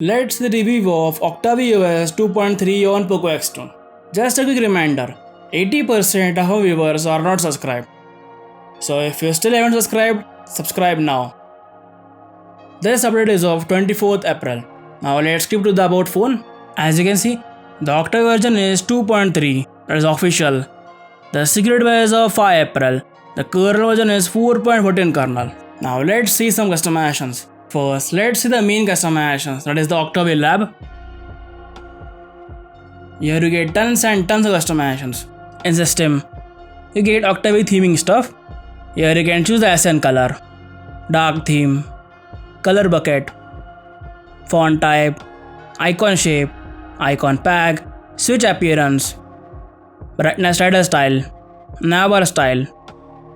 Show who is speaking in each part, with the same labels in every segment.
Speaker 1: Let's see the review of OctaviOS 2.3 on Poco X2. Just a quick reminder, 80% of our viewers are not subscribed. So if you still haven't subscribed, subscribe now. This update is of 24th April. Now let's skip to the about phone. As you can see, the Octavio version is 2.3, that is official. The secret is of 5 April. The kernel version is 4.14 kernel. Now let's see some customizations. First, let's see the main customizations, that is the Octavio Lab. Here you get tons and tons of customizations. In system, you get Octavio theming stuff. Here you can choose the accent color, dark theme, color bucket, font type, icon shape, icon pack, switch appearance, brightness slider style, navbar style,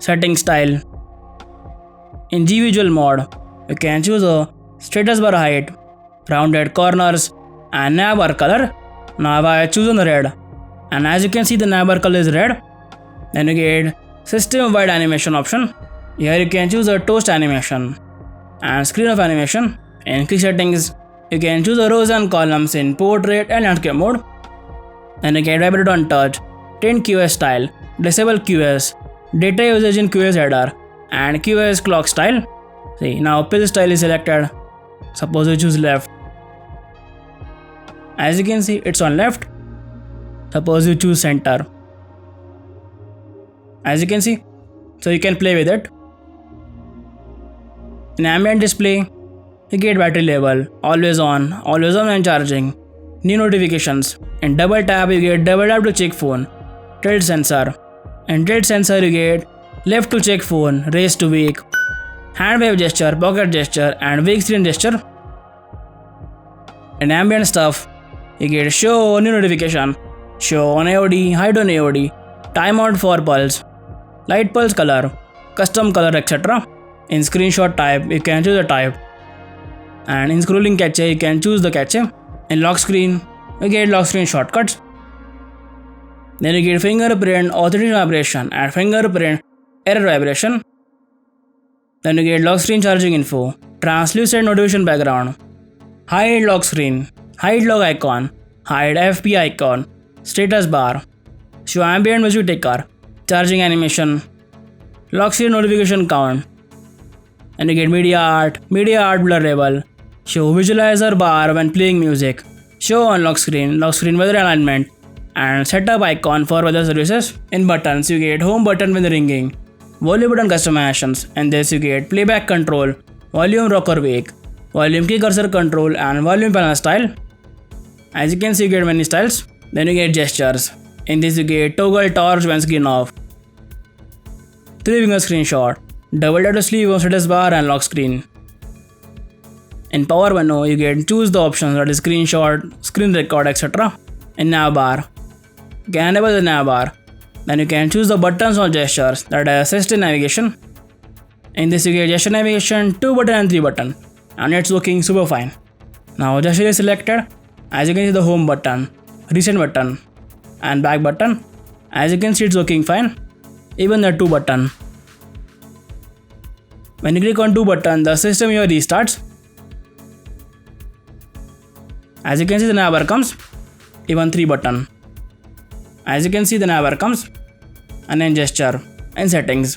Speaker 1: setting style. In G-Visual mode, you can choose a status bar height, rounded corners, and navbar color. Now I have chosen red, and as you can see the navbar color is red. Then you get system wide animation option. Here you can choose a toast animation and screen of animation. In quick settings, you can choose the rows and columns in portrait and landscape mode. Then you can vibrate on touch, tint QS style, disable QS, data usage in QS header, and QS clock style. See, now pill style is selected. Suppose you choose left. As you can see, it's on left. Suppose you choose center. As you can see, so you can play with it. In ambient display, you get battery level, always on when charging, new notifications. In double tap, you get double tap to check phone, tilt sensor. In tilt sensor, you get left to check phone, raise to wake, hand wave gesture, pocket gesture, and wake screen gesture. In ambient stuff, you get show new notification, show on AOD, hide on AOD, timeout for pulse, light pulse color, custom color, etc. In screenshot type, you can choose a type. And in scrolling cache, you can choose the cache. In lock screen, you get lock screen shortcuts. Then you get fingerprint authentication vibration and fingerprint error vibration. Then you get lock screen charging info, translucent notification background, hide lock screen, hide log icon, hide FP icon, status bar, show ambient music ticker, charging animation, lock screen notification count. And you get media art blur label, show visualizer bar when playing music, show on lock screen weather alignment, and setup icon for weather services. In buttons, you get home button when ringing, volume button customizations, and this you get playback control, volume rocker wake, volume key cursor control, and volume panel style. As you can see, you get many styles. Then you get gestures. In this you get toggle torch when screen off, 3-finger screenshot, double tap to sleep on status bar and lock screen. In power menu, you get choose the options, that is screenshot, screen record, etc. In nav bar, you can enable the nav bar. Then you can choose the buttons or gestures, that is assist in navigation. In this you get gesture navigation, 2 button and 3 button, and it's working super fine. Now gesture is selected. As you can see the home button, reset button, and back button. As you can see it's working fine. Even the 2 button. When you click on 2 button, the system here restarts. As you can see the navbar comes. Even 3 button. As you can see the navbar comes. And then gesture and settings.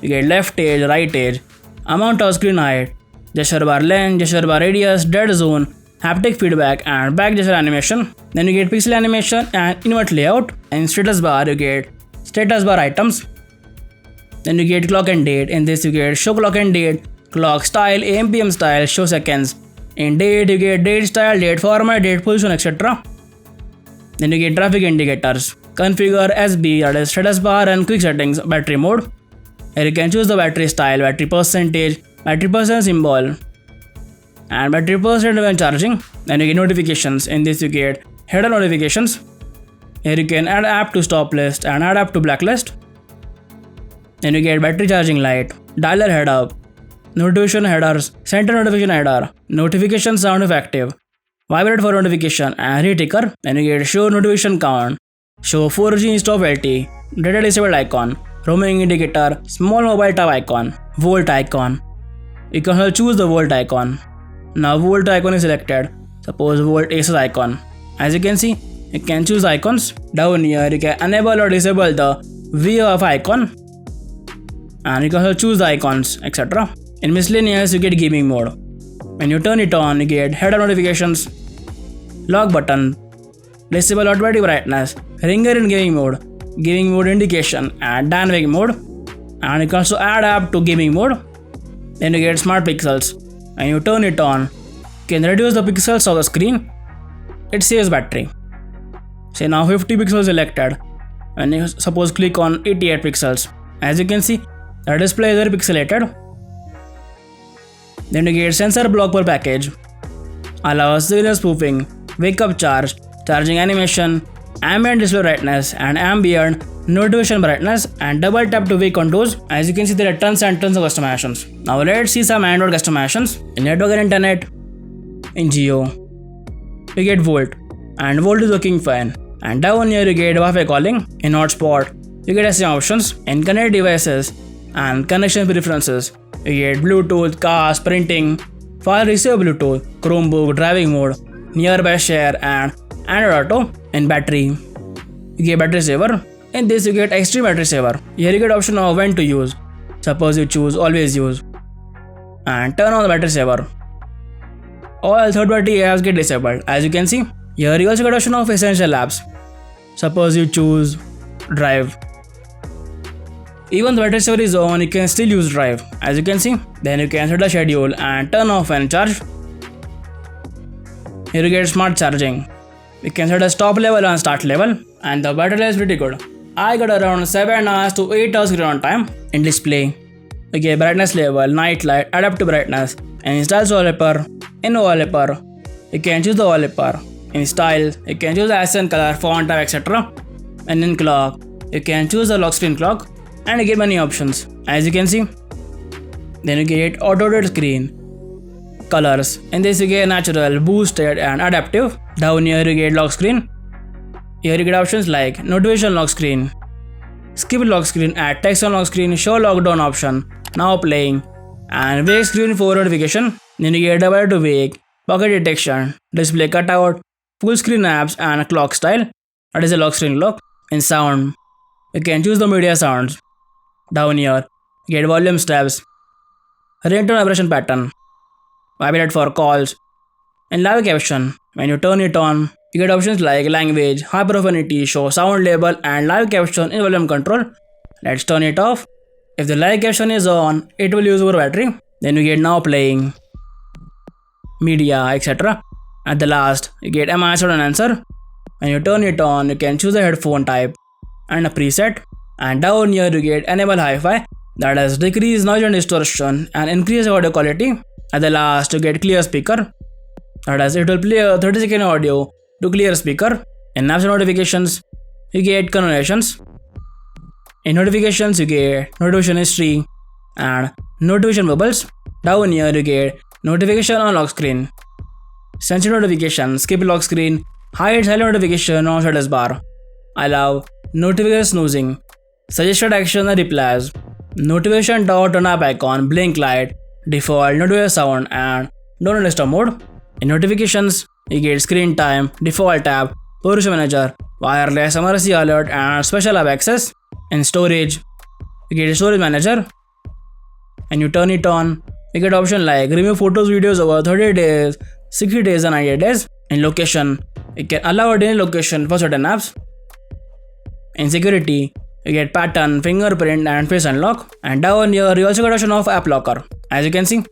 Speaker 1: You get left edge, right edge, amount of screen height, gesture bar length, gesture bar radius, dead zone, haptic feedback, and back gesture animation. Then you get pixel animation and invert layout. And in status bar you get status bar items. Then you get clock and date. In this you get show clock and date, clock style, AM PM style, show seconds. In date you get date style, date format, date position, etc. Then you get traffic indicators, configure SB, that is status bar, and quick settings, battery mode. Here you can choose the battery style, battery percentage, battery percent symbol, and battery percent when charging. Then you get notifications. In this you get header notifications. Here you can add app to stop list and add app to blacklist. Then you get battery charging light, dialer head up, notification headers, center notification header, notification sound if active, vibrate for notification, and reticker. Then you get show notification count, show 4G instead of LTE, data disabled icon, roaming indicator, small mobile tab icon, volt icon. You can choose the volt icon. Now volt icon is selected. Suppose volt is icon. As you can see, you can choose icons. Down here you can enable or disable the view of icon, and you can also choose the icons, etc. In miscellaneous you get gaming mode. When you turn it on, you get header notifications, lock button, disable automatic brightness, ringer in gaming mode indication, and dynamic mode. And you can also add app to gaming mode. Then you get smart pixels. When you turn it on, you can reduce the pixels of the screen. It saves battery. Say now 50 pixels selected. When you suppose click on 88 pixels, as you can see, the display is very pixelated. Then you get sensor block per package, allows serial spoofing, wake up charge, charging animation, ambient display brightness, and ambient notification brightness, and double tap to wake contours. As you can see, there are tons and tons of customizations. Now let's see some Android customizations. In network and internet, in Jio, you get Volt, and Volt is working fine. And down here you get Wi-Fi calling. In hotspot, you get SM options. In connect devices and connection preferences, you get Bluetooth, cast, printing, file receive Bluetooth, Chromebook, driving mode, nearby share, and Android Auto. In battery, you get battery saver. In this you get extreme battery saver. Here you get option of when to use. Suppose you choose always use, and turn on the battery saver. All third-party apps get disabled. As you can see, here you also get option of essential apps. Suppose you choose Drive. Even the battery saver is on, you can still use Drive. As you can see, then you can set a schedule and turn off and charge. Here you get smart charging. You can set a stop level and start level, and the battery life is pretty good. I got around 7 hours to 8 hours screen on time. In display, you get brightness level, night light, adaptive brightness, and install wallpaper. In wallpaper, you can choose the wallpaper. In style, you can choose the accent color, font type, etc. And in clock, you can choose the lock screen clock, and you get many options. As you can see, then you get auto-rotate screen, colors. In this you get natural, boosted, and adaptive. Down here you get lock screen. Here you get options like notification lock screen, skip lock screen, add text on lock screen, show lockdown option, now playing, and wake screen for notification. Then you get double to wake, pocket detection, display cutout, full screen apps, and clock style. That is a lock screen lock. In sound, you can choose the media sounds. Down here, you get volume steps, ringtone vibration pattern, vibrate for calls. In live caption, when you turn it on, you get options like language, high profanity, show sound label, and live caption in volume control. Let's turn it off. If the live caption is on, it will use more battery. Then you get now playing, media, etc. At the last, you get am I answered and answer. When you turn it on, you can choose the headphone type and a preset. And down here you get enable hi-fi, that is decrease noise and distortion and increase audio quality. At the last, you get clear speaker, that is it will play a 30-second audio to clear speaker. In apps and notifications, you get conversations. In notifications, you get notification history and notification bubbles. Down here you get notification on lock screen, sensitive notification, skip lock screen, hide silent notification on status bar, allow notification snoozing, suggested action and replies, notification dot on app icon, blink light, default notification sound, and do not disturb mode. In notifications, you get screen time, default tab, Production Manager, wireless emergency alert, and special app access. In storage, you get storage manager, and you turn it on, you get option like remove photos, videos over 30 days, 60 days, and 90 days. In location, you can allow a daily location for certain apps. In security, you get pattern, fingerprint, and face unlock. And down here, you also get option of app locker. As you can see,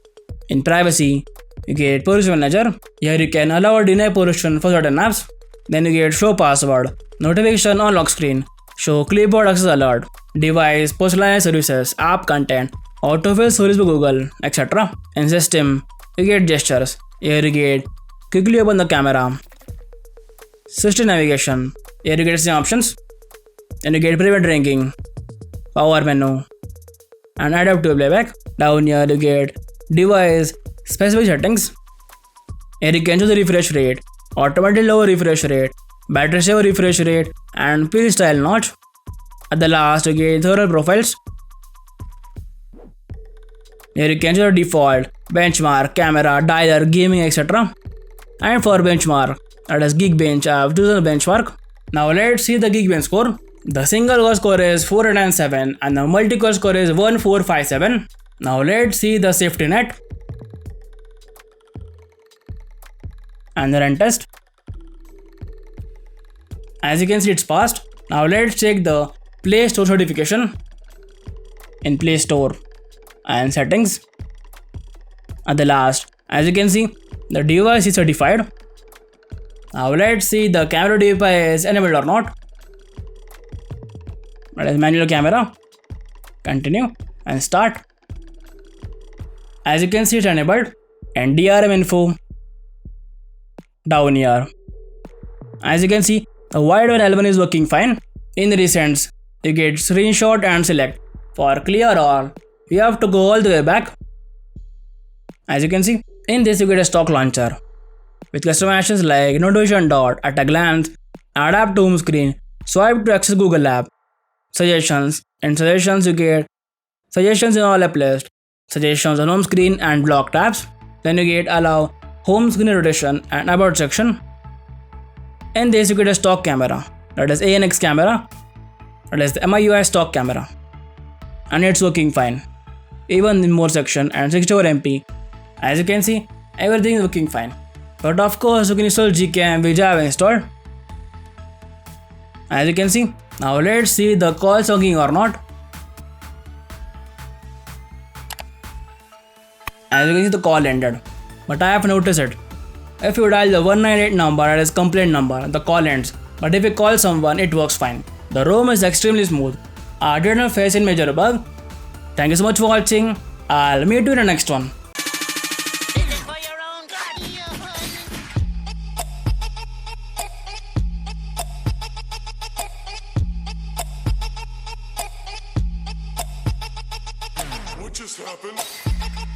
Speaker 1: in privacy, you get Production Manager. Here you can allow or deny permission for certain apps. Then you get show password, notification on lock screen, show clipboard access alert, device, personalized services, app content, autofill service for Google, etc. In system, you get gestures. Here you get quickly open the camera, system navigation. Here you get some options. Then you get prevent ringing, power menu, and adaptive playback. Down here you get device specific settings. Here you can choose the refresh rate, automatic lower refresh rate, battery saver refresh rate, and pin style notch. At the last you get thorough profiles. Here you can choose the default, benchmark, camera, dialer, gaming, etc. And for benchmark, that is Geekbench, I have chosen benchmark. Now let's see the Geekbench score. The single core score is 407 and the multi-core score is 1457. Now let's see the safety net and the run test. As you can see, it's passed. Now let's check the Play Store certification in Play Store and settings. At the last, as you can see, the device is certified. Now let's see the camera device is enabled or not. That is manual camera. Continue and start. As you can see, it's enabled. And DRM info down here. As you can see, the wide one L1 is working fine. In the recents, you get screenshot and select. For clear all, you have to go all the way back. As you can see, in this you get a stock launcher with customizations like notification dot, at a glance, adapt to home screen, swipe to access Google app, suggestions. In suggestions you get suggestions in all app list, suggestions on home screen and block tabs. Then you get allow home screen rotation and about section. In this you get a stock camera, that is ANX camera, that is the MIUI stock camera, and it's working fine. Even in more section and 64MP. As you can see, everything is working fine. But of course you can install Gcam which I have installed. As you can see, now let's see the calls working or not. As you can see, the call ended. But I have noticed it. If you dial the 198 number, that is complaint number, the call ends. But if you call someone, it works fine. The ROM is extremely smooth. I did not face any major bug. Thank you so much for watching. I'll meet you in the next one.
Speaker 2: What just happened?